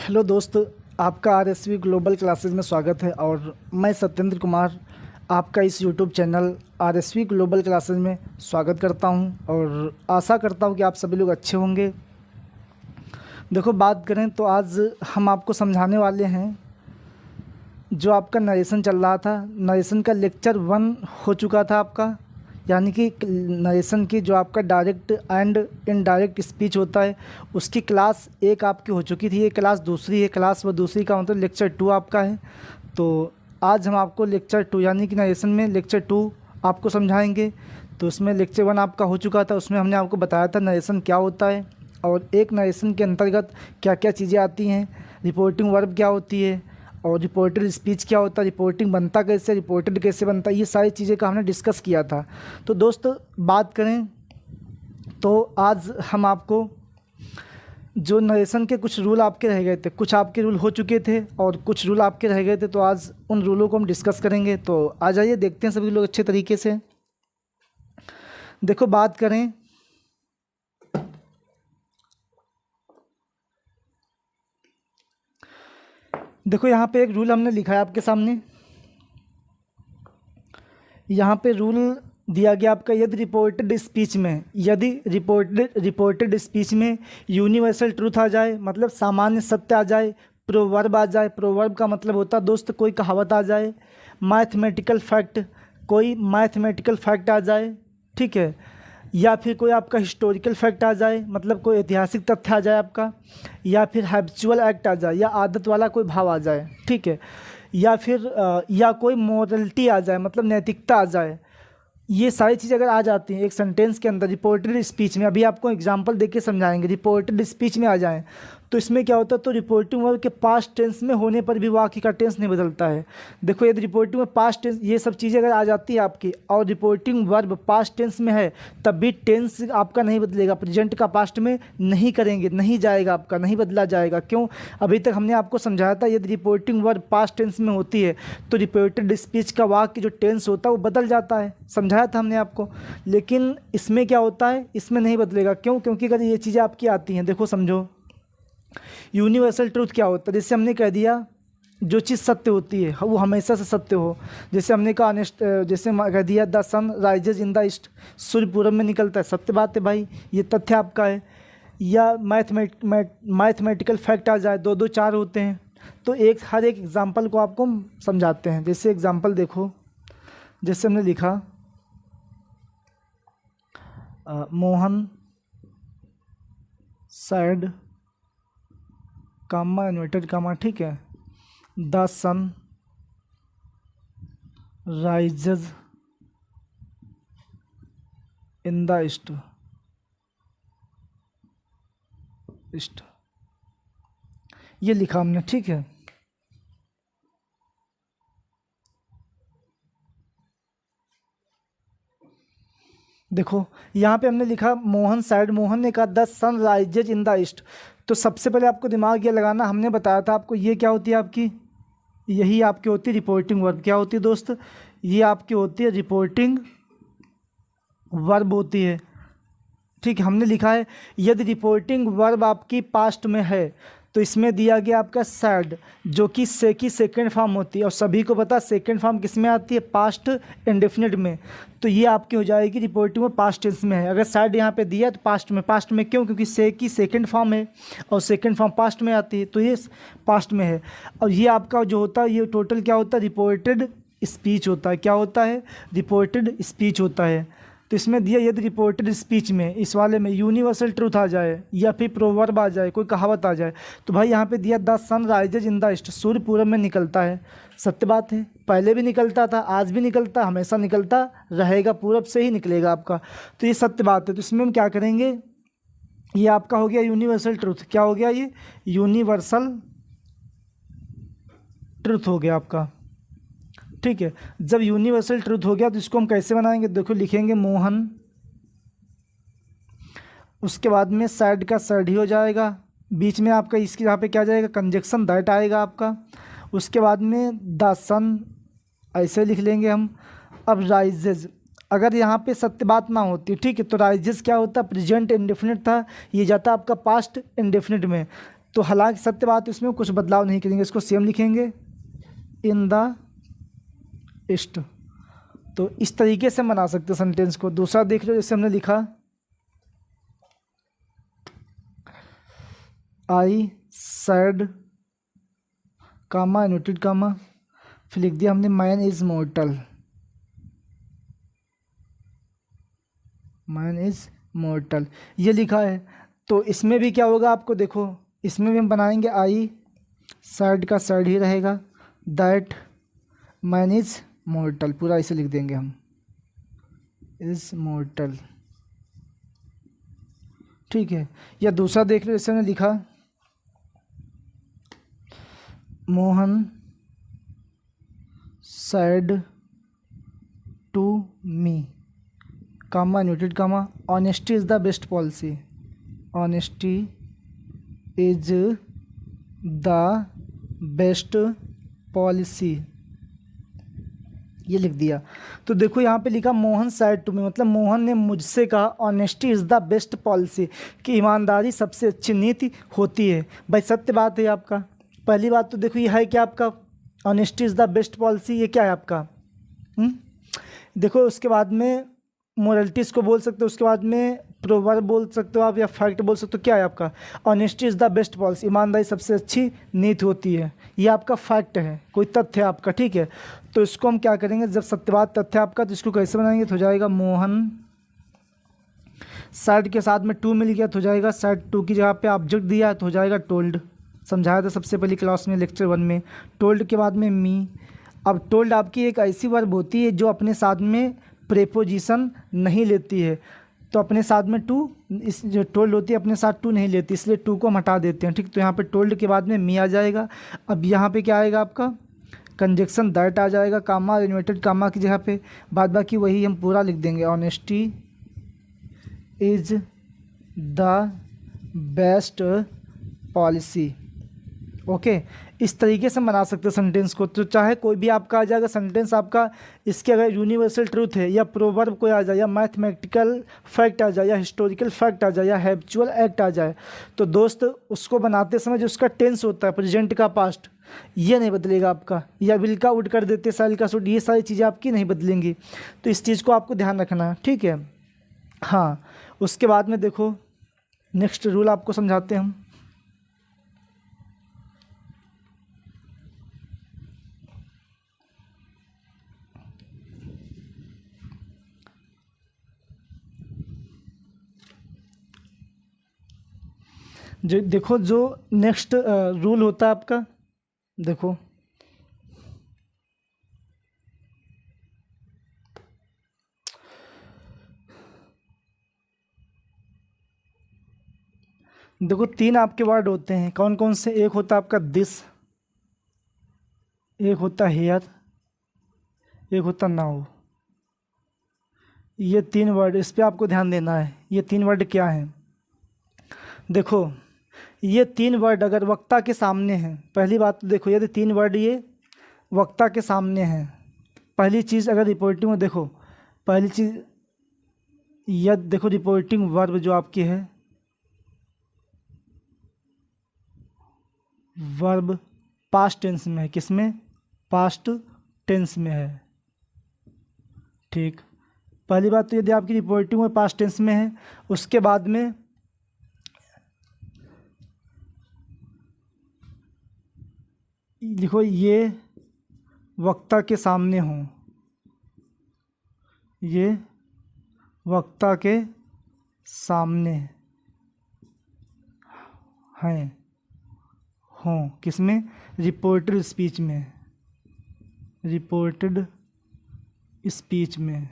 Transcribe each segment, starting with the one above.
Hello दोस्त, आपका RSV global classes में स्वागत है। और मैं सत्येंद्र कुमार आपका इस YouTube channel RSV global classes में स्वागत करता हूं और आशा करता हूं कि आप सभी लोग अच्छे होंगे। देखो, बात करें तो आज हम आपको समझाने वाले हैं जो आपका नरेशन चल रहा था। नरेशन का लेक्चर 1 हो चुका था आपका, यानी कि नरेशन की जो आपका डायरेक्ट एंड इनडायरेक्ट स्पीच होता है उसकी क्लास 1 आपकी हो चुकी थी। ये क्लास दूसरी है। क्लास वो दूसरी का मतलब लेक्चर 2 आपका है। तो आज हम आपको लेक्चर 2 यानी कि नरेशन में लेक्चर 2 आपको समझाएंगे। तो उसमें लेक्चर 1 आपका हो चुका था, उसमें हमने आपको बताया था नरेशन क्या होता है और एक नरेशन के अंतर्गत क्या क्या चीज़ें आती हैं, रिपोर्टिंग वर्ब क्या होती है और रिपोर्टेड स्पीच क्या होता है, रिपोर्टिंग बनता कैसे, रिपोर्टेड कैसे बनता है, ये सारी चीज़ें का हमने डिस्कस किया था। तो दोस्त, बात करें तो आज हम आपको जो नरेशन के कुछ रूल आपके रह गए थे, कुछ आपके रूल हो चुके थे और कुछ रूल आपके रह गए थे, तो आज उन रूलों को हम डिस्कस करेंगे। तो आ जाइए, देखते हैं सभी लोग अच्छे तरीके से। देखो, बात करें देखो यहाँ पे एक रूल हमने लिखा है आपके सामने। यहाँ पे रूल दिया गया आपका, यदि रिपोर्टेड स्पीच में यूनिवर्सल ट्रूथ आ जाए, मतलब सामान्य सत्य आ जाए, प्रोवर्ब आ जाए। प्रोवर्ब का मतलब होता है दोस्त कोई कहावत आ जाए, कोई मैथमेटिकल फैक्ट आ जाए, ठीक है, या फिर कोई आपका हिस्टोरिकल फैक्ट आ जाए, मतलब कोई ऐतिहासिक तथ्य आ जाए आपका, या फिर हैबिचुअल एक्ट आ जाए या आदत वाला कोई भाव आ जाए, ठीक है, या फिर या कोई मोरलिटी आ जाए, मतलब नैतिकता आ जाए। ये सारी चीज़ें अगर आ जाती हैं एक सेंटेंस के अंदर रिपोर्टेड स्पीच में, अभी आपको एग्जांपल देके समझाएंगे, रिपोर्टेड स्पीच में आ जाएं तो इसमें क्या होता है, तो रिपोर्टिंग वर्ब के पास्ट टेंस में होने पर भी वाक्य का टेंस नहीं बदलता है। देखो, यदि रिपोर्टिंग में पास्ट टेंस, ये सब चीज़ें अगर आ जाती है आपकी और रिपोर्टिंग वर्ब पास्ट टेंस में है, तब भी टेंस आपका नहीं बदलेगा। प्रेजेंट का पास्ट में नहीं करेंगे, नहीं जाएगा आपका, नहीं बदला जाएगा। क्यों? अभी तक हमने आपको समझाया था यदि रिपोर्टिंग वर्ब पास्ट टेंस में होती है तो रिपोर्टेड स्पीच का वाक्य जो टेंस होता है वो बदल जाता है, समझाया था हमने आपको। लेकिन इसमें क्या होता है, इसमें नहीं बदलेगा। क्यों? क्योंकि अगर ये चीज़ें आपकी आती हैं, देखो समझो, यूनिवर्सल ट्रूथ क्या होता है, जैसे हमने कह दिया जो चीज़ सत्य होती है वो हमेशा से सत्य हो। जैसे हमने कहा जैसे कह दिया the sun rises in the east, सूर्य पूरब में निकलता है, सत्य बात है भाई, ये तथ्य आपका है। या मैथमेटिकल फैक्ट आ जाए, 2 2 4 होते हैं। तो हर एक एग्जाम्पल को आपको हम समझाते हैं। जैसे एग्जाम्पल देखो, जैसे हमने लिखा Mohan said comma inverted comma, ठीक है, the sun rises in the east, ये लिखा हमने, ठीक है। देखो यहाँ पे हमने लिखा मोहन सैड, मोहन ने कहा the sun rises in the east. तो सबसे पहले आपको दिमाग ये लगाना, हमने बताया था आपको ये क्या होती है आपकी, यही आपकी होती है रिपोर्टिंग वर्ब। क्या होती है दोस्त? ये आपकी होती है रिपोर्टिंग वर्ब होती है, ठीक है। हमने लिखा है यदि रिपोर्टिंग वर्ब आपकी पास्ट में है तो इसमें दिया गया आपका सैड, जो कि से की सेकेंड फॉर्म होती है और सभी को पता सेकेंड फॉर्म किस में आती है, पास्ट इंडेफिनिट में। तो ये आपकी हो जाएगी रिपोर्टिंग में पास्ट टेंस में है। अगर सैड यहाँ पे दिया तो पास्ट में, पास्ट में क्यों? क्योंकि से की सेकेंड फॉर्म है और सेकेंड फॉर्म पास्ट में आती है, तो ये पास्ट में है। और ये आपका जो होता है, ये टोटल क्या होता है, रिपोर्टेड स्पीच होता है। क्या होता है? रिपोर्टेड स्पीच होता है। तो इसमें दिया यदि रिपोर्टेड स्पीच में, इस वाले में यूनिवर्सल ट्रूथ आ जाए या फिर प्रोवर्ब आ जाए, कोई कहावत आ जाए, तो भाई यहाँ पे दिया the sun rises in the east, सूर्य पूरब में निकलता है। सत्य बात है, पहले भी निकलता था, आज भी निकलता, हमेशा निकलता रहेगा, पूरब से ही निकलेगा आपका। तो ये सत्य बात है। तो इसमें हम क्या करेंगे, ये आपका हो गया यूनिवर्सल ट्रूथ। क्या हो गया? ये यूनिवर्सल ट्रूथ हो गया आपका, ठीक है। जब यूनिवर्सल ट्रूथ हो गया तो इसको हम कैसे बनाएंगे, देखो लिखेंगे मोहन, उसके बाद में सैड का सैड ही हो जाएगा, बीच में आपका इसके यहाँ पे क्या जाएगा, कंजक्शन दैट आएगा आपका। उसके बाद में द सन ऐसे लिख लेंगे हम। अब राइजेज, अगर यहाँ पे सत्य बात ना होती, ठीक है, तो राइजेस क्या होता है, प्रेजेंट इंडेफिनिट था, ये जाता आपका पास्ट इंडेफिनिट में। तो हालांकि सत्य बात इसमें कुछ बदलाव नहीं करेंगे, इसको सेम लिखेंगे इन द ईस्ट। तो इस तरीके से बना सकते हैं सेंटेंस को। दूसरा देख लो, जैसे हमने लिखा आई सैड कामा इन्वर्टेड कामा, फिर लिख दिया हमने मैन इज मॉर्टल, मैन इज मॉर्टल ये लिखा है। तो इसमें भी क्या होगा आपको देखो, इसमें भी हम बनाएंगे आई सैड का सैड ही रहेगा, दैट मैन इज मॉर्टल पूरा इसे लिख देंगे हम, इज मॉर्टल, ठीक है। या दूसरा देख लो, जैसे हमने लिखा Mohan said to me comma inverted comma, honesty is the best policy, honesty is the best policy ये लिख दिया। तो देखो यहाँ पे लिखा मोहन सैड टू मी, मतलब मोहन ने मुझसे कहा honesty is the best policy, कि ईमानदारी सबसे अच्छी नीति होती है। भाई सत्य बात है आपका। पहली बात तो देखो ये है कि आपका honesty is the best policy, ये क्या है आपका देखो। उसके बाद में मोरलिटीज़ को बोल सकते हो, उसके बाद में प्रोवर्ब बोल सकते हो आप, या फैक्ट बोल सकते हो। क्या है आपका honesty is the best policy, ईमानदारी सबसे अच्छी नीति होती है, ये आपका फैक्ट है, कोई तथ्य है आपका, ठीक है। तो इसको हम क्या करेंगे, जब सत्यवाद तथ्य आपका, तो इसको कैसे बनाएंगे, तो हो जाएगा मोहन सैड के साथ में टू मिल गया, तो हो जाएगा सैड टू की जगह पे ऑब्जेक्ट दिया तो हो जाएगा टोल्ड, समझाया था सबसे पहली क्लास में लेक्चर 1 में। टोल्ड के बाद में मी। अब टोल्ड आपकी एक ऐसी वर्ब होती है जो अपने साथ में प्रेपोजिशन नहीं लेती है, तो अपने साथ में टू, इस जो टोल्ड होती है अपने साथ टू नहीं लेती, इसलिए टू को हम हटा देते हैं, ठीक। तो यहाँ पे टोल्ड के बाद में मी आ जाएगा। अब यहाँ पे क्या आएगा आपका कंजक्शन दैट आ जाएगा, कामा इन्वर्टेड कामा की जगह पे, बाद बाकी वही हम पूरा लिख देंगे, honesty is the best policy. Okay इस तरीके से बना सकते हैं सेंटेंस को। तो चाहे कोई भी आपका आ जाएगा सेंटेंस आपका, इसके अगर यूनिवर्सल ट्रूथ है, या प्रोवर्ब कोई आ जाए, या मैथमेटिकल फैक्ट आ जाए, या हिस्टोरिकल फैक्ट आ जाए, या हैबिचुअल एक्ट आ जाए, तो दोस्त उसको बनाते समय जो उसका टेंस होता है, प्रेजेंट का पास्ट, ये नहीं बदलेगा आपका, या विल का वुड कर देते, साइल का शुड, ये सारी चीज़ें आपकी नहीं बदलेंगी। तो इस चीज़ को आपको ध्यान रखना है, ठीक है। हाँ उसके बाद में देखो नेक्स्ट रूल आपको समझाते हैं हम। जो देखो जो नेक्स्ट रूल होता है आपका, देखो देखो तीन आपके वर्ड होते हैं, कौन कौन से, एक होता है आपका दिस, एक होता है हेयर, एक होता नाउ। ये तीन वर्ड, इस पे आपको ध्यान देना है। ये तीन वर्ड क्या हैं, देखो ये तीन वर्ड अगर वक्ता के सामने हैं, पहली बात तो देखो यदि तीन वर्ड ये वक्ता के सामने हैं, पहली चीज़ अगर रिपोर्टिंग में देखो, पहली चीज़ यद देखो रिपोर्टिंग वर्ब जो आपकी है, वर्ब पास्ट टेंस में है, किसमें, पास्ट टेंस में है, ठीक। पहली बात तो यदि आपकी रिपोर्टिंग में पास्ट टेंस में है, उसके बाद में देखो ये वक्ता के सामने हो, ये वक्ता के सामने हैं, हों किसमें, रिपोर्टेड स्पीच में, रिपोर्टेड स्पीच में,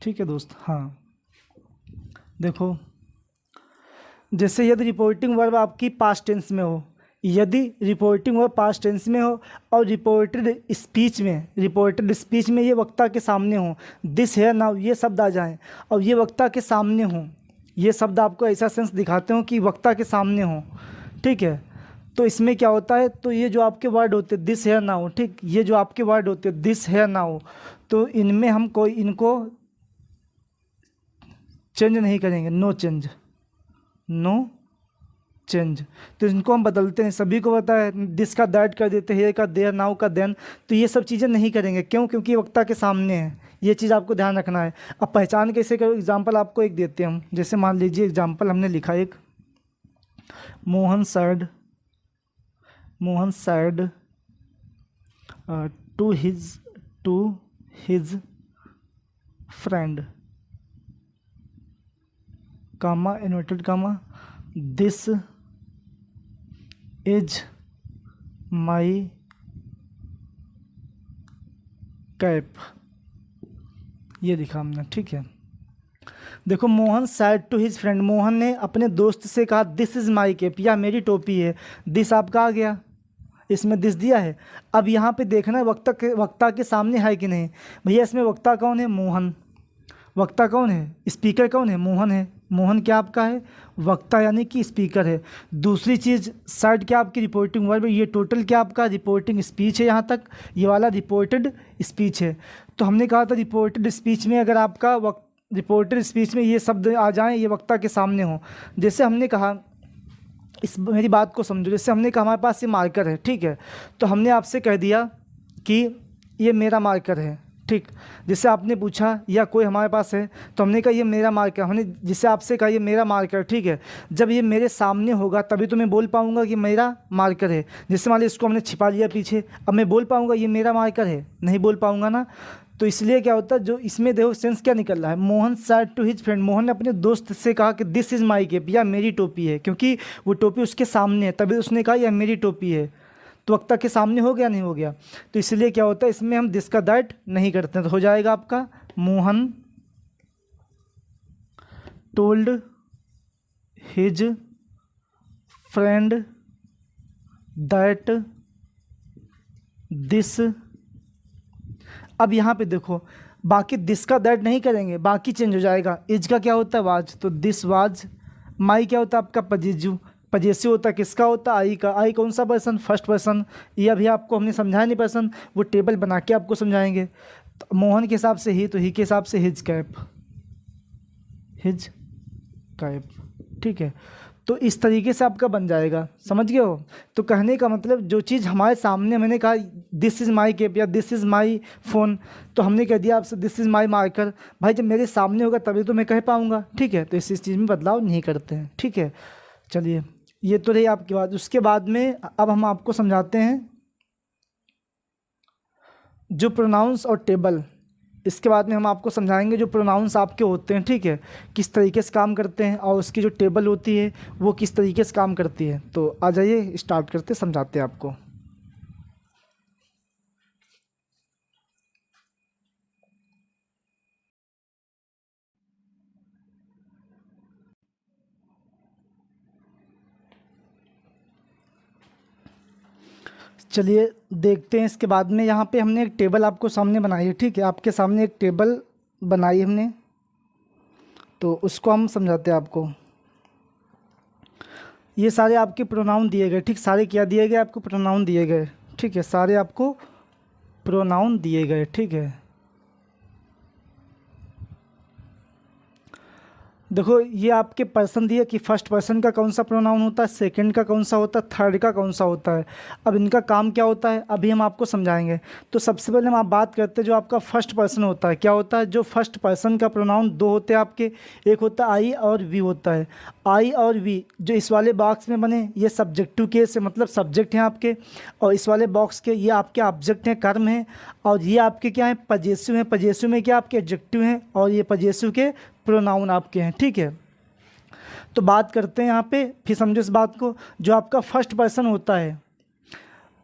ठीक है दोस्त। हाँ देखो जैसे यदि रिपोर्टिंग वर्ब आपकी पास्ट टेंस में हो, यदि रिपोर्टिंग वर्ब पास्ट टेंस में हो और रिपोर्टेड स्पीच में ये वक्ता के सामने हो, दिस है नाउ ये शब्द आ जाएं और ये वक्ता के सामने हो, ये शब्द आपको ऐसा सेंस दिखाते हो कि वक्ता के सामने हो, ठीक है। तो इसमें क्या होता है, तो ये जो आपके वर्ड होते हैं दिस है नाउ, ठीक, ये जो आपके वर्ड होते हैं दिस है नाउ, तो इनमें हम कोई इनको चेंज नहीं करेंगे, नो चेंज, नो चेंज। तो इनको हम बदलते हैं, सभी को पता है, दिस का दैट कर देते हैं, हेयर का देयर, नाउ का देन। तो ये सब चीज़ें नहीं करेंगे, क्यों? क्योंकि ये वक्ता के सामने है, ये चीज़ आपको ध्यान रखना है। अब पहचान कैसे करो, एग्जाम्पल आपको एक देते हैं हम। जैसे मान लीजिए एग्जाम्पल हमने लिखा एक, Mohan said to his friend, comma, inverted comma, this is my cap, ये लिखा हमने, ठीक है। देखो, Mohan said to his friend, Mohan ने अपने दोस्त से कहा दिस इज़ माई कैप, या मेरी टोपी है। दिस आपका आ गया, इसमें दिस दिया है। अब यहाँ पे देखना है वक्ता के सामने है कि नहीं। भैया इसमें वक्ता कौन है? मोहन। वक्ता कौन है? स्पीकर कौन है? मोहन है। मोहन क्या आपका है? वक्ता यानी कि स्पीकर है। दूसरी चीज़, सैड क्या आपकी रिपोर्टिंग वर्ब है। ये टोटल क्या आपका रिपोर्टिंग स्पीच है, यहाँ तक ये वाला रिपोर्टेड स्पीच है। तो हमने कहा था रिपोर्टेड स्पीच में अगर आपका रिपोर्टेड स्पीच में ये शब्द आ जाएं, ये वक्ता के सामने हो। जैसे हमने कहा, मेरी बात को समझो, जैसे हमने कहा हमारे पास ये मार्कर है, ठीक है। तो हमने आपसे कह दिया कि ये मेरा मार्कर है, ठीक। जिससे आपने पूछा या कोई हमारे पास है, तो हमने कहा ये मेरा मार्कर, हमने जिससे आपसे कहा ये मेरा मार्कर, ठीक है। जब ये मेरे सामने होगा तभी तो मैं बोल पाऊंगा कि मेरा मार्कर है। जैसे मान लीजिए इसको हमने छिपा लिया पीछे, अब मैं बोल पाऊंगा ये मेरा मार्कर है? नहीं बोल पाऊंगा ना। तो इसलिए क्या होता है, जो इसमें देखो सेंस क्या निकल रहा है, Mohan said to his friend, Mohan ने अपने दोस्त से कहा कि दिस इज़ माई कैप, या मेरी टोपी है, क्योंकि वो टोपी उसके सामने है, तभी उसने कहा यह मेरी टोपी है। तो वक्ता के सामने हो गया, नहीं हो गया? तो इसलिए क्या होता है, इसमें हम दिस का दैट नहीं करते हैं। तो हो जाएगा आपका Mohan told his friend that this. अब यहाँ पे देखो, बाकी दिस का दैट नहीं करेंगे, बाकी चेंज हो जाएगा। इज का क्या होता है? वाज, तो दिस वाज। माई क्या होता है आपका? पजेसिव। पजेसिव होता है किसका? होता है आई का। आई कौन सा पर्सन? First person. ये अभी आपको हमने समझाया नहीं पर्सन, वो टेबल बना के आपको समझाएंगे। तो मोहन के हिसाब से ही, तो ही के हिसाब से हिज कैप, हिज कैप, ठीक है। तो इस तरीके से आपका बन जाएगा, समझ गए हो? तो कहने का मतलब, जो चीज़ हमारे सामने, मैंने कहा दिस इज़ माई कैप या दिस इज़ माई फ़ोन, तो हमने कह दिया आपसे दिस इज़ माई मार्कर। भाई जब मेरे सामने होगा तभी तो मैं कह पाऊँगा, ठीक है। तो इस चीज़ में बदलाव नहीं करते हैं, ठीक है। चलिए, ये तो रही आपकी बात। उसके बाद में अब हम आपको समझाते हैं जो प्रोनाउंस और टेबल। इसके बाद में हम आपको समझाएंगे जो प्रोनाउंस आपके होते हैं, ठीक है, किस तरीके से काम करते हैं, और उसकी जो टेबल होती है वो किस तरीके से काम करती है। तो आ जाइए, स्टार्ट करते, समझाते हैं आपको। चलिए देखते हैं। इसके बाद में यहाँ पे हमने एक टेबल आपको सामने बनाई है, ठीक है। आपके सामने एक टेबल बनाई हमने, तो उसको हम समझाते हैं आपको। ये सारे आपके प्रोनाउन दिए गए, ठीक। सारे क्या दिए गए आपको? प्रोनाउन दिए गए, ठीक है। सारे आपको प्रोनाउन दिए गए, ठीक है। देखो, ये आपके पर्सन दिए कि फर्स्ट पर्सन का कौन सा प्रोनाउन होता है, सेकंड का कौन सा होता है, थर्ड का कौन सा होता है। अब इनका काम क्या होता है अभी हम आपको समझाएंगे। तो सबसे पहले हम आप बात करते हैं जो आपका फर्स्ट पर्सन होता है। क्या होता है? जो फर्स्ट पर्सन का प्रोनाउन दो होते हैं आपके, एक होता है आई और वी होता है। आई और वी जो इस वाले बॉक्स में बने, ये सब्जेक्टिव केस है, मतलब सब्जेक्ट हैं आपके, और इस वाले बॉक्स के ये आपके ऑब्जेक्ट हैं, कर्म हैं, और ये आपके क्या हैं? पजेसिव हैं। पजेसिव में क्या आपके? एडजेक्टिव हैं, और ये पजेसिव के प्रोनाउन आपके हैं, ठीक है। तो बात करते हैं यहाँ पे, फिर समझो इस बात को। जो आपका फर्स्ट पर्सन होता है,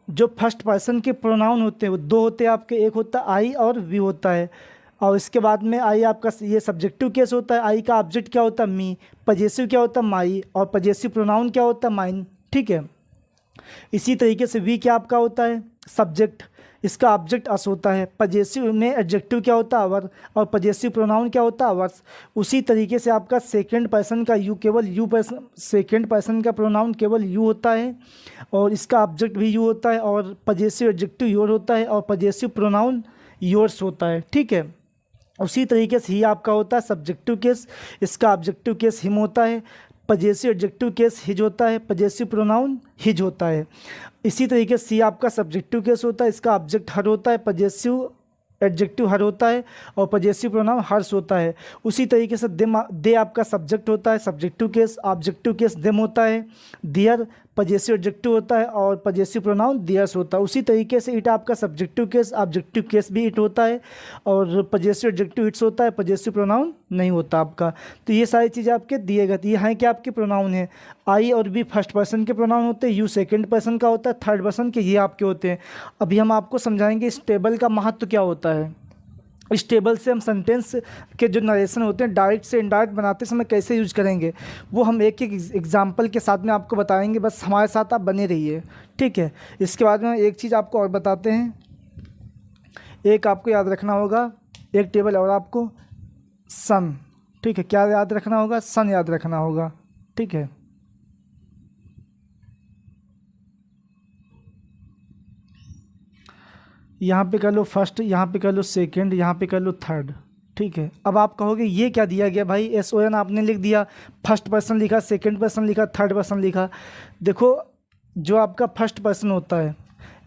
जो फर्स्ट पर्सन के प्रोनाउन होते हैं वो दो होते हैं आपके, एक होता है आई और वी होता है। और इसके बाद में आई आपका ये सब्जेक्टिव केस होता है। आई का ऑब्जेक्ट क्या होता है? मी। पजेसिव क्या होता है? माई। और पजेसिव प्रोनाउन क्या होता है? माइन, ठीक है। इसी तरीके से वी क्या आपका होता है? सब्जेक्ट। इसका ऑब्जेक्ट अस होता है। पजेसिव में एडजेक्टिव क्या होता है? अवर। और पजेसिव प्रोनाउन क्या होता है? अवर्स। उसी तरीके से आपका सेकंड पर्सन का यू, केवल यू पर्सन, सेकंड पर्सन का प्रोनाउन केवल यू होता है, और इसका ऑब्जेक्ट भी यू होता है, और पजेसिव एडजेक्टिव योर होता है, और पजेसिव प्रोनाउन योर्स होता है, ठीक है। उसी तरीके से ही आपका होता है सब्जेक्टिव केस, इसका ऑब्जेक्टिव केस हिम होता है। पजेसिव एडजेक्टिव केस हिज होता है, पजेसिव प्रोनाउन हिज होता है। इसी तरीके से सी आपका सब्जेक्टिव केस होता है, इसका ऑब्जेक्ट हर होता है, पजेसिव एडजेक्टिव हर होता है और पजेसिव प्रोनाउन हर्ष होता है। उसी तरीके से दे आपका सब्जेक्ट होता है, subjective case, objective case them होता है। दियर पजेसिव एडजेक्टिव होता है और पजेसिव प्रोनाउन दियर्स होता है। उसी तरीके से इट आपका सब्जेक्टिव केस, ऑब्जेक्टिव केस भी इट होता है और पजेसिव एडजेक्टिव इट्स होता है, पजेसिव प्रोनाउन नहीं होता आपका। तो ये सारी चीज़ें आपके दिए गए। ये हैं कि आपके प्रोनाउन हैं। आई और बी फर्स्ट पर्सन के प्रोनाउन होते हैं, यू सेकंड पर्सन का होता है, थर्ड पर्सन के ये आपके होते हैं। अभी हम आपको समझाएंगे इस टेबल का महत्व क्या होता है। इस टेबल से हम सेंटेंस के जो नरेशन होते हैं डायरेक्ट से इनडायरेक्ट बनाते समय कैसे यूज करेंगे वो हम एक एक एग्जाम्पल के साथ में आपको बताएंगे। बस हमारे साथ आप बने रहिए, ठीक है। इसके बाद में एक चीज़ आपको और बताते हैं, एक आपको याद रखना होगा, एक टेबल और आपको सन, ठीक है। क्या याद रखना होगा? सन याद रखना होगा, ठीक है। यहाँ पे कर लो फर्स्ट, यहाँ पे कर लो सेकंड, यहाँ पे कर लो थर्ड, ठीक है। अब आप कहोगे ये क्या दिया गया भाई, SON आपने लिख दिया, फर्स्ट पर्सन लिखा, सेकंड पर्सन लिखा, थर्ड पर्सन लिखा। देखो जो आपका फर्स्ट पर्सन होता है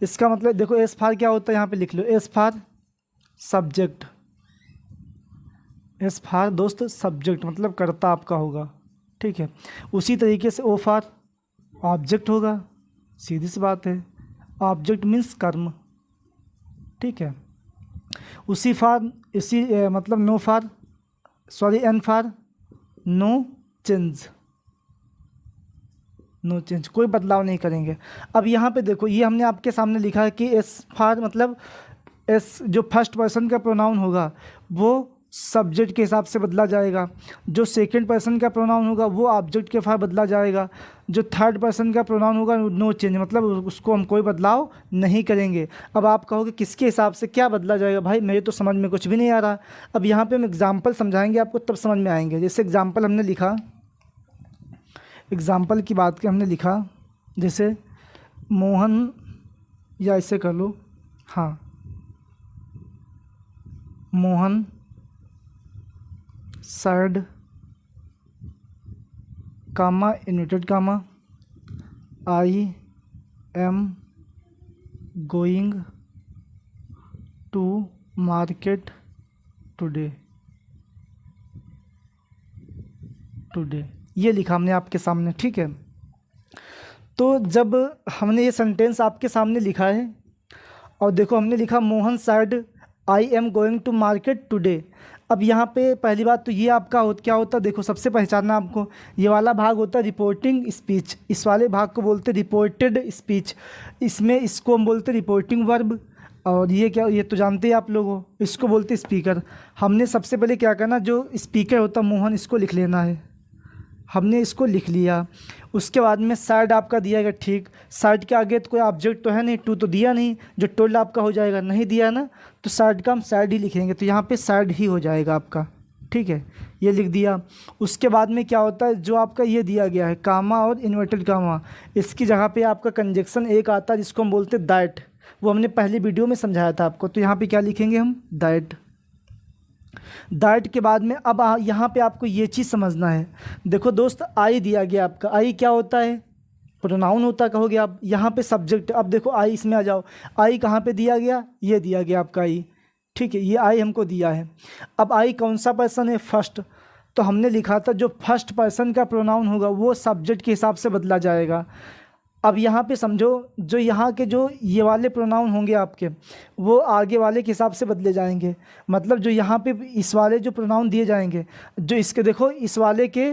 इसका मतलब देखो एस फार क्या होता है, यहाँ पे लिख लो एस फार सब्जेक्ट, एस फार दोस्त सब्जेक्ट मतलब कर्ता आपका होगा, ठीक है। उसी तरीके से O फार ऑब्जेक्ट होगा, सीधी सी बात है, ऑब्जेक्ट मीन्स कर्म, ठीक है। उसी फार इसी मतलब no for sorry N for no change, no change, कोई बदलाव नहीं करेंगे। अब यहाँ पे देखो ये हमने आपके सामने लिखा है कि एस फार मतलब एस जो फर्स्ट पर्सन का प्रोनाउन होगा वो सब्जेक्ट के हिसाब से बदला जाएगा, जो सेकंड पर्सन का प्रोनाउन होगा वो ऑब्जेक्ट के फार बदला जाएगा, जो थर्ड पर्सन का प्रोनाउन होगा नो चेंज मतलब उसको हम कोई बदलाव नहीं करेंगे। अब आप कहोगे किसके हिसाब से क्या बदला जाएगा, भाई मेरे तो समझ में कुछ भी नहीं आ रहा। अब यहाँ पे हम एग्जाम्पल समझाएंगे आपको तब समझ में आएंगे। जैसे एग्जाम्पल हमने लिखा, एग्जाम्पल की बात के हमने लिखा जैसे मोहन, या ऐसे कर लो, हाँ Mohan said comma inverted comma I am going to market today, today ये लिखा हमने आपके सामने, ठीक है। तो जब हमने ये सेंटेंस आपके सामने लिखा है और देखो हमने लिखा Mohan said I am going to market today. अब यहाँ पे पहली बात तो ये आपका क्या होता है, देखो सबसे पहचानना आपको, ये वाला भाग होता है रिपोर्टिंग स्पीच, इस वाले भाग को बोलते रिपोर्टेड स्पीच, इसमें इसको हम बोलते रिपोर्टिंग वर्ब, और ये क्या, ये तो जानते हैं आप लोगों, इसको बोलते स्पीकर। हमने सबसे पहले क्या करना, जो स्पीकर होता मोहन इसको लिख लेना है, हमने इसको लिख लिया। उसके बाद में सैड आपका दिया गया, ठीक, सैड के आगे तो कोई ऑब्जेक्ट तो है नहीं, टू तो दिया नहीं, जो टोल्ड आपका हो जाएगा, नहीं दिया ना, तो सैड का हम सैड ही लिखेंगे, तो यहाँ पे सैड ही हो जाएगा आपका, ठीक है, ये लिख दिया। उसके बाद में क्या होता है, जो आपका ये दिया गया है कामा और इन्वर्टेड कामा, इसकी जगह पे आपका कंजक्शन एक आता है जिसको हम बोलते हैं दैट, वो हमने पहली वीडियो में समझाया था आपको। तो यहाँ पे क्या लिखेंगे हम, दैट। दैट के बाद में अब यहाँ पे आपको ये चीज़ समझना है, देखो दोस्त आई दिया गया आपका, आई क्या होता है, प्रोनाउन होता कहोगे आप, यहाँ पे सब्जेक्ट। अब देखो आई इसमें आ जाओ, आई कहाँ पे दिया गया, ये दिया गया आपका आई, ठीक है, ये आई हमको दिया है। अब आई कौन सा पर्सन है, फर्स्ट, तो हमने लिखा था जो फर्स्ट पर्सन का प्रोनाउन होगा वो सब्जेक्ट के हिसाब से बदला जाएगा। अब यहाँ पे समझो जो यहाँ के जो ये वाले प्रोनाउन होंगे आपके वो आगे वाले के हिसाब से बदले जाएंगे, मतलब जो यहाँ पे इस वाले जो प्रोनाउन दिए जाएंगे, जो इसके देखो इस वाले के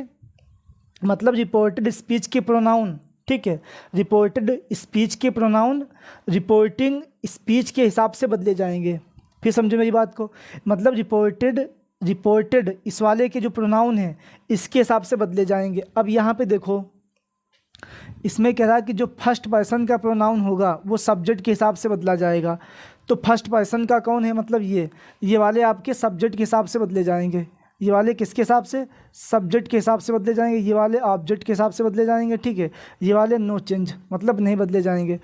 मतलब रिपोर्टेड स्पीच के प्रोनाउन, ठीक है, रिपोर्टेड स्पीच के प्रोनाउन रिपोर्टिंग स्पीच के हिसाब से बदले जाएंगे। फिर समझो मेरी बात को, मतलब रिपोर्टेड इस वाले के जो प्रोनाउन हैं इसके हिसाब से बदले जाएंगे। अब यहाँ पे देखो इसमें कह रहा है कि जो फर्स्ट पर्सन का प्रोनाउन होगा वो सब्जेक्ट के हिसाब से बदला जाएगा। तो फर्स्ट पर्सन का कौन है, मतलब ये वाले आपके सब्जेक्ट के हिसाब से बदले जाएंगे। ये वाले किसके हिसाब से, सब्जेक्ट के हिसाब से बदले जाएंगे, ये वाले ऑब्जेक्ट के हिसाब से बदले जाएंगे, ठीक है। ये वाले नो चेंज, मतलब नहीं बदले जाएंगे।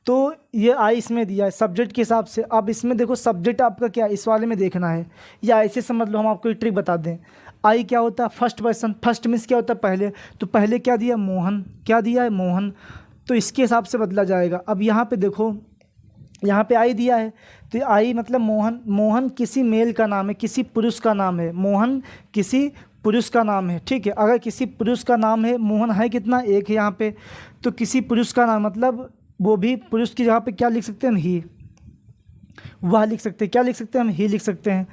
तो ये आई इसमें दिया है सब्जेक्ट के हिसाब से। अब इसमें देखो सब्जेक्ट आपका क्या है, इस वाले में देखना है, या ऐसे समझ लो, हम आपको एक ट्रिक बता दें। आई क्या होता है, फर्स्ट पर्सन, फर्स्ट मीन्स क्या होता है, पहले। तो पहले क्या दिया, मोहन, क्या दिया है, मोहन। तो इसके हिसाब से बदला जाएगा। अब यहाँ पे देखो, यहाँ पे आई दिया है, तो आई मतलब मोहन, मोहन किसी मेल का नाम है, किसी पुरुष का नाम है, मोहन किसी पुरुष का नाम है, ठीक है। अगर किसी पुरुष का नाम है, मोहन है कितना, एक है यहाँ पे, तो किसी पुरुष का नाम मतलब वो भी पुरुष की जगह पे क्या लिख सकते हैं हम, ही, वह लिख सकते हैं, क्या लिख सकते हैं हम, ही लिख सकते हैं।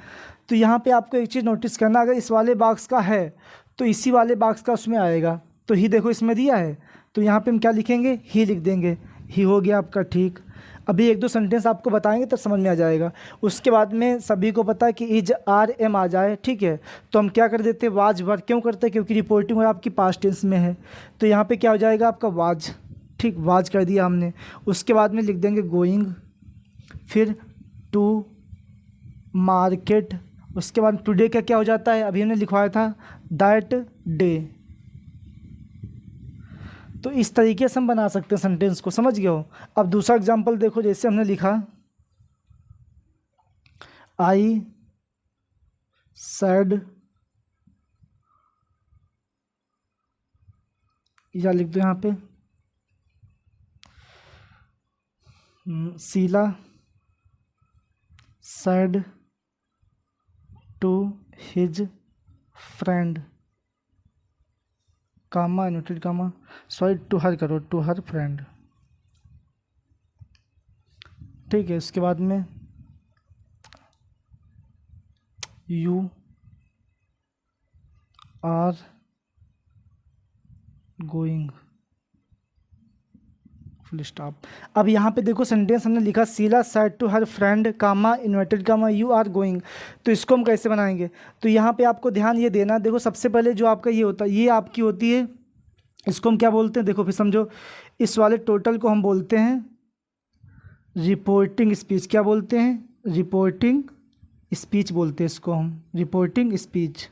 तो यहाँ पे आपको एक चीज़ नोटिस करना, अगर इस वाले बॉक्स का है तो इसी वाले बॉक्स का उसमें आएगा। तो ही देखो इसमें दिया है, तो यहाँ पे हम क्या लिखेंगे, ही लिख देंगे, ही हो गया आपका, ठीक। अभी एक दो सेंटेंस आपको बताएंगे तो समझ में आ जाएगा। उसके बाद में सभी को पता है कि इज आर एम आ जाए, ठीक है, तो हम क्या कर देते हैं, वाज वर। क्यों करते हैं, क्योंकि रिपोर्टिंग और आपकी पास्ट टेंस में है। तो यहाँ पे क्या हो जाएगा आपका, वाज, ठीक, वाज कर दिया हमने। उसके बाद में लिख देंगे गोइंग, फिर टू मार्केट। उसके बाद टुडे का क्या हो जाता है, अभी हमने लिखवाया था दैट डे। तो इस तरीके से हम बना सकते हैं सेंटेंस को, समझ गए हो। अब दूसरा एग्जांपल देखो, जैसे हमने लिखा आई सैड, या लिख दो यहाँ पे Sheela said to his friend, comma inverted comma, sorry to her करो, टू हर फ्रेंड, ठीक है। इसके बाद में you are going, full stop. अब यहाँ पे देखो सेंटेंस हमने लिखा Sheela said to her friend comma inverted comma you are going. तो इसको हम कैसे बनाएंगे, तो यहाँ पे आपको ध्यान ये देना, देखो सबसे पहले जो आपका ये होता है, ये आपकी होती है, इसको हम क्या बोलते हैं, देखो फिर समझो, इस वाले टोटल को हम बोलते हैं रिपोर्टिंग स्पीच। क्या बोलते हैं, रिपोर्टिंग स्पीच बोलते हैं इसको हम, रिपोर्टिंग स्पीच,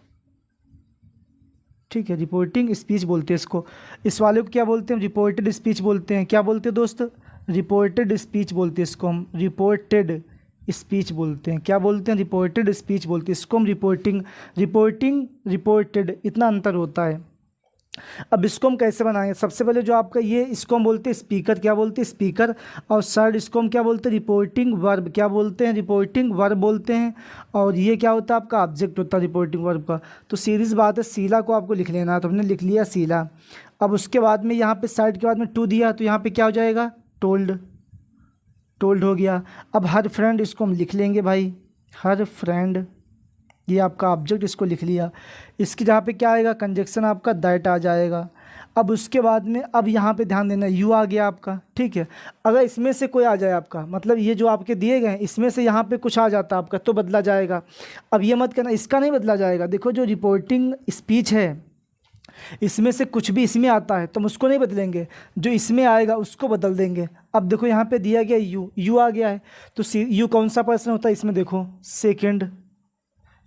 ठीक है, रिपोर्टिंग स्पीच बोलते हैं इसको। इस वाले को क्या बोलते हैं, रिपोर्टेड स्पीच बोलते हैं। क्या बोलते हैं दोस्त, रिपोर्टेड स्पीच बोलते हैं इसको हम, रिपोर्टेड स्पीच बोलते हैं। क्या बोलते हैं, रिपोर्टेड स्पीच बोलते हैं इसको हम, रिपोर्टिंग, रिपोर्टिंग रिपोर्टेड, इतना अंतर होता है। अब इसको हम कैसे बनाएंगे, सबसे पहले जो आपका ये, इसको हम बोलते हैं स्पीकर, क्या बोलते हैं स्पीकर। और सर्ड इसको हम क्या बोलते हैं, रिपोर्टिंग वर्ब, क्या बोलते हैं, रिपोर्टिंग वर्ब बोलते हैं। और ये क्या होता है आपका, ऑब्जेक्ट होता है रिपोर्टिंग वर्ब का। तो सीरीज बात है, शीला को आपको लिख लेना है, तो हमने लिख लिया शीला। अब उसके बाद में यहाँ पे साइड के बाद में टू दिया, तो यहाँ पे क्या हो जाएगा, टोल्ड, टोल्ड हो गया। अब हर फ्रेंड, इसको हम लिख लेंगे भाई, हर फ्रेंड, ये आपका ऑब्जेक्ट, इसको लिख लिया। इसकी जहाँ पे क्या आएगा, कंजक्शन आपका दैट आ जाएगा। अब उसके बाद में, अब यहाँ पे ध्यान देना, यू आ गया आपका, ठीक है। अगर इसमें से कोई आ जाए आपका, मतलब ये जो आपके दिए गए हैं इसमें से यहाँ पे कुछ आ जाता आपका, तो बदला जाएगा। अब ये मत करना, इसका नहीं बदला जाएगा। देखो जो रिपोर्टिंग स्पीच है, इसमें से कुछ भी इसमें आता है तो हम उसको नहीं बदलेंगे, जो इसमें आएगा उसको बदल देंगे। अब देखो यहाँ पे दिया गया यू, यू आ गया है, तो यू कौन सा पर्सन होता है इसमें, देखो सेकेंड,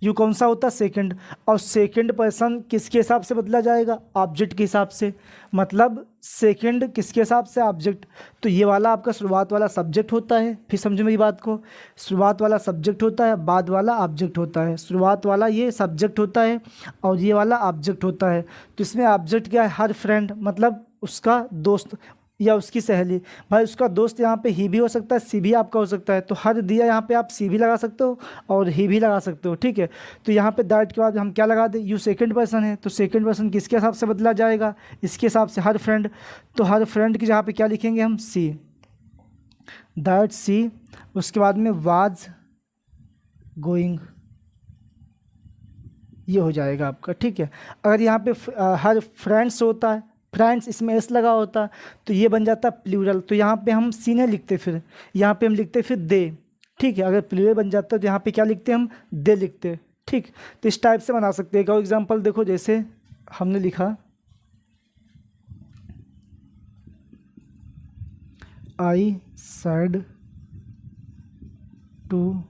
यू कौन सा होता है, सेकंड। और सेकंड पर्सन किसके हिसाब से बदला जाएगा, ऑब्जेक्ट के हिसाब से, मतलब सेकंड किसके हिसाब से, ऑब्जेक्ट। तो ये वाला आपका शुरुआत वाला सब्जेक्ट होता है, फिर समझो मेरी बात को, शुरुआत वाला सब्जेक्ट होता है, बाद वाला ऑब्जेक्ट होता है। शुरुआत वाला ये सब्जेक्ट होता है और ये वाला ऑब्जेक्ट होता है। तो इसमें ऑब्जेक्ट क्या है, हर फ्रेंड, मतलब उसका दोस्त या उसकी सहेली। भाई उसका दोस्त यहाँ पे ही भी हो सकता है, सी भी आपका हो सकता है। तो हर दिया यहाँ पे आप सी भी लगा सकते हो और ही भी लगा सकते हो, ठीक है। तो यहाँ पे दैट के बाद हम क्या लगा दें, यू सेकंड पर्सन है, तो सेकंड पर्सन किसके हिसाब से बदला जाएगा, इसके हिसाब से, हर फ्रेंड। तो हर फ्रेंड की जहाँ पे क्या लिखेंगे हम, सी, दैट सी। उसके बाद में वाज गोइंग, ये हो जाएगा आपका, ठीक है। अगर यहाँ पे हर फ्रेंड्स होता है, फ्रेंड्स इसमें एस लगा होता, तो ये बन जाता प्लूरल। तो यहाँ पे हम सी नहीं लिखते, फिर यहाँ पे हम लिखते फिर दे, ठीक है। अगर प्लूरल बन जाता है तो यहाँ पे क्या लिखते हम, दे लिखते, ठीक। तो इस टाइप से बना सकते हैं। एक और एग्जांपल देखो, जैसे हमने लिखा I said to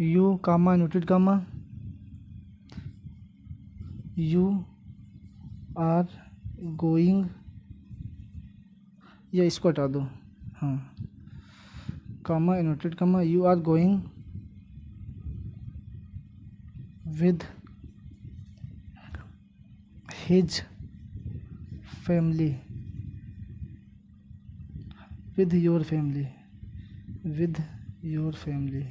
you comma inverted comma you are going, या इसको हटा दो, हाँ, comma inverted comma, you are going with his family, with your family, with your family,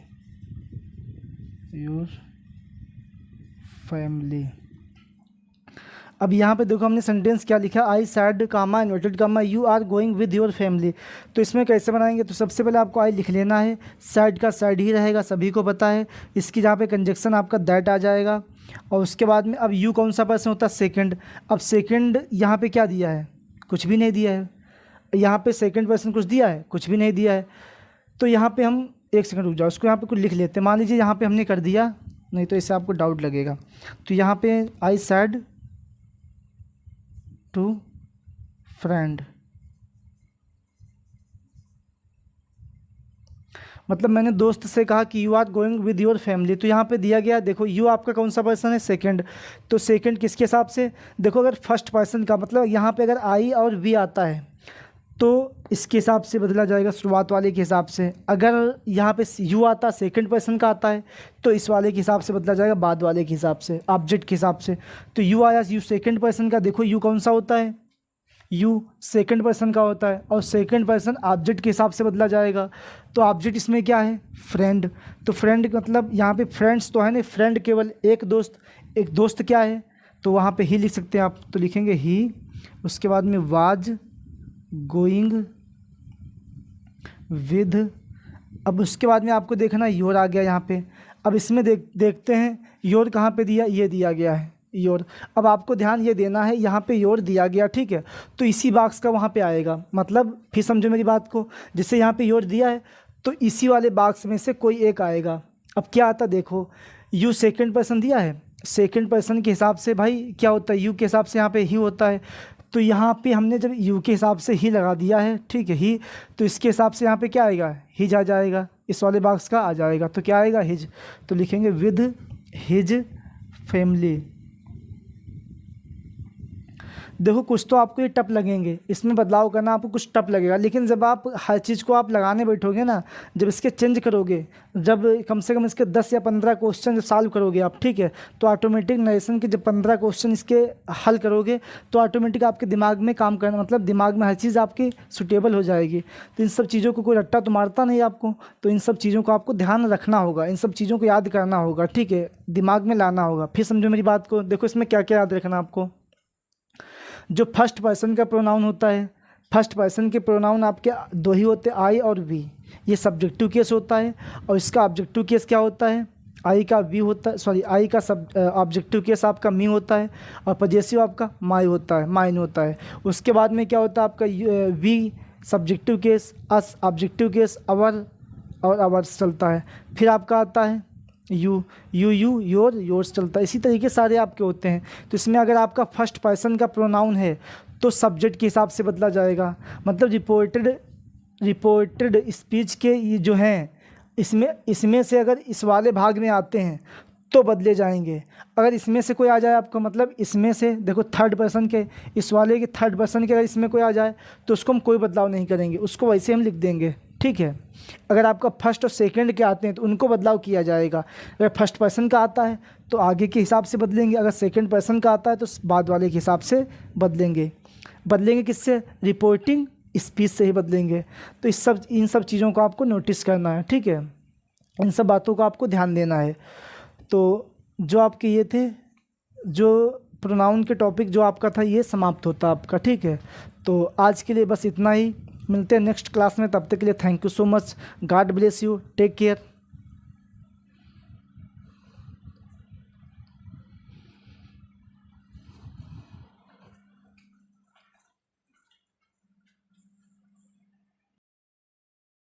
your family. अब यहाँ पे देखो हमने सेंटेंस क्या लिखा, I said comma inverted comma you are going with your family. तो इसमें कैसे बनाएंगे, तो सबसे पहले आपको आई लिख लेना है, सैड का सैड ही रहेगा, सभी को पता है। इसकी जहाँ पे कंजक्शन आपका दैट आ जाएगा, और उसके बाद में अब यू कौन सा पर्सन होता है, सेकंड। अब सेकंड यहाँ पे क्या दिया है, कुछ भी नहीं दिया है। यहाँ पे सेकंड पर्सन कुछ दिया है, कुछ भी नहीं दिया है। तो यहाँ पे हम एक सेकंड रुक जाओ, उसको यहाँ पे कुछ लिख लेते हैं। मान लीजिए यहाँ पे हमने कर दिया, नहीं तो इससे आपको डाउट लगेगा। तो यहाँ पे आई सैड टू फ्रेंड, मतलब मैंने दोस्त से कहा कि you are going with your family. तो यहाँ पे दिया गया, देखो यू आपका कौन सा पर्सन है, सेकंड। तो सेकंड किसके हिसाब से, देखो अगर फर्स्ट पर्सन का मतलब यहाँ पे अगर आई और वी आता है तो इसके हिसाब से बदला जाएगा, शुरुआत वाले के हिसाब से। अगर यहाँ पे यू आता, सेकंड पर्सन का आता है, तो इस वाले के हिसाब से बदला जाएगा, बाद वाले के हिसाब से, ऑब्जेक्ट के हिसाब से। तो यू आया, यू सेकंड पर्सन का, देखो यू कौन सा होता है, यू सेकंड पर्सन का होता है, और सेकंड पर्सन ऑब्जेक्ट के हिसाब से बदला जाएगा। तो ऑब्जेक्ट इसमें क्या है, फ्रेंड। तो फ्रेंड मतलब यहाँ पे फ्रेंड्स तो है नहीं, फ्रेंड केवल एक दोस्त, एक दोस्त क्या है, तो वहाँ पे ही लिख सकते हैं आप, तो लिखेंगे ही। उसके बाद में वाज गोइंग विद, अब उसके बाद में आपको देखना योर आ गया यहाँ पे। अब इसमें देखते हैं योर कहाँ पे दिया, ये दिया गया है योर। अब आपको ध्यान ये देना है, यहाँ पे योर दिया गया, ठीक है, तो इसी बॉक्स का वहाँ पे आएगा। मतलब फिर समझो मेरी बात को, जैसे यहाँ पे योर दिया है तो इसी वाले बॉक्स में से कोई एक आएगा। अब क्या आता, देखो यू सेकंड पर्सन दिया है, सेकंड पर्सन के हिसाब से भाई क्या होता है, यू के हिसाब से यहाँ पे ही होता है। तो यहाँ पे हमने जब यू के हिसाब से ही लगा दिया है, ठीक है, ही, तो इसके हिसाब से यहाँ पे क्या आएगा, हिज आ जाएगा, इस वाले बॉक्स का आ जाएगा। तो क्या आएगा, हिज। तो लिखेंगे विद हिज फैमिली। देखो कुछ तो आपको ये टप लगेंगे, इसमें बदलाव करना आपको कुछ टप लगेगा, लेकिन जब आप हर चीज़ को आप लगाने बैठोगे ना, जब इसके चेंज करोगे, जब कम से कम इसके 10 या 15 क्वेश्चन जब सॉल्व करोगे आप, ठीक है, तो ऑटोमेटिक नरेशन के जब 15 क्वेश्चन इसके हल करोगे तो ऑटोमेटिक आपके दिमाग में काम करना, मतलब दिमाग में हर चीज़ आपकी सुटेबल हो जाएगी। तो इन सब चीज़ों को कोई रट्टा तो मारता नहीं आपको, तो इन सब चीज़ों को आपको ध्यान रखना होगा, इन सब चीज़ों को याद करना होगा, ठीक है, दिमाग में लाना होगा। फिर समझो मेरी बात को, देखो इसमें क्या क्या याद रखना आपको। जो फर्स्ट पर्सन का प्रोनाउन होता है, फर्स्ट पर्सन के प्रोनाउन आपके दो ही होते हैं, आई और वी। ये सब्जेक्टिव केस होता है, और इसका ऑब्जेक्टिव केस क्या होता है, आई का वी होता है, सॉरी आई का ऑब्जेक्टिव केस आपका मी होता है, और पजेसिव आपका माई होता है, माइन होता है। उसके बाद में क्या होता है आपका we subjective case, us objective case, our और अवर्स चलता है। फिर आपका आता है यू, योर, योर्स चलता है। इसी तरीके सारे आपके होते हैं। तो इसमें अगर आपका फर्स्ट पर्सन का प्रोनाउन है तो सब्जेक्ट के हिसाब से बदला जाएगा, मतलब रिपोर्टेड स्पीच के ये जो हैं, इसमें से अगर इस वाले भाग में आते हैं तो बदले जाएंगे। अगर इसमें से कोई आ जाए आपको, मतलब इसमें से देखो थर्ड पर्सन के, इस वाले के थर्ड पर्सन के अगर इसमें कोई आ जाए तो उसको हम कोई बदलाव नहीं करेंगे, उसको वैसे हम लिख देंगे, ठीक है। अगर आपका फर्स्ट और सेकंड के आते हैं तो उनको बदलाव किया जाएगा। अगर फर्स्ट पर्सन का आता है तो आगे के हिसाब से बदलेंगे, अगर सेकंड पर्सन का आता है तो बाद वाले के हिसाब से बदलेंगे। किससे, रिपोर्टिंग स्पीच से ही बदलेंगे। तो इन सब चीज़ों को आपको नोटिस करना है, ठीक है, इन सब बातों को आपको ध्यान देना है। तो जो आपके ये थे, जो प्रोनाउन के टॉपिक जो आपका था, ये समाप्त होता आपका, ठीक है। तो आज के लिए बस इतना ही, मिलते हैं नेक्स्ट क्लास में, तब तक के लिए thank you so much, God bless you, take care.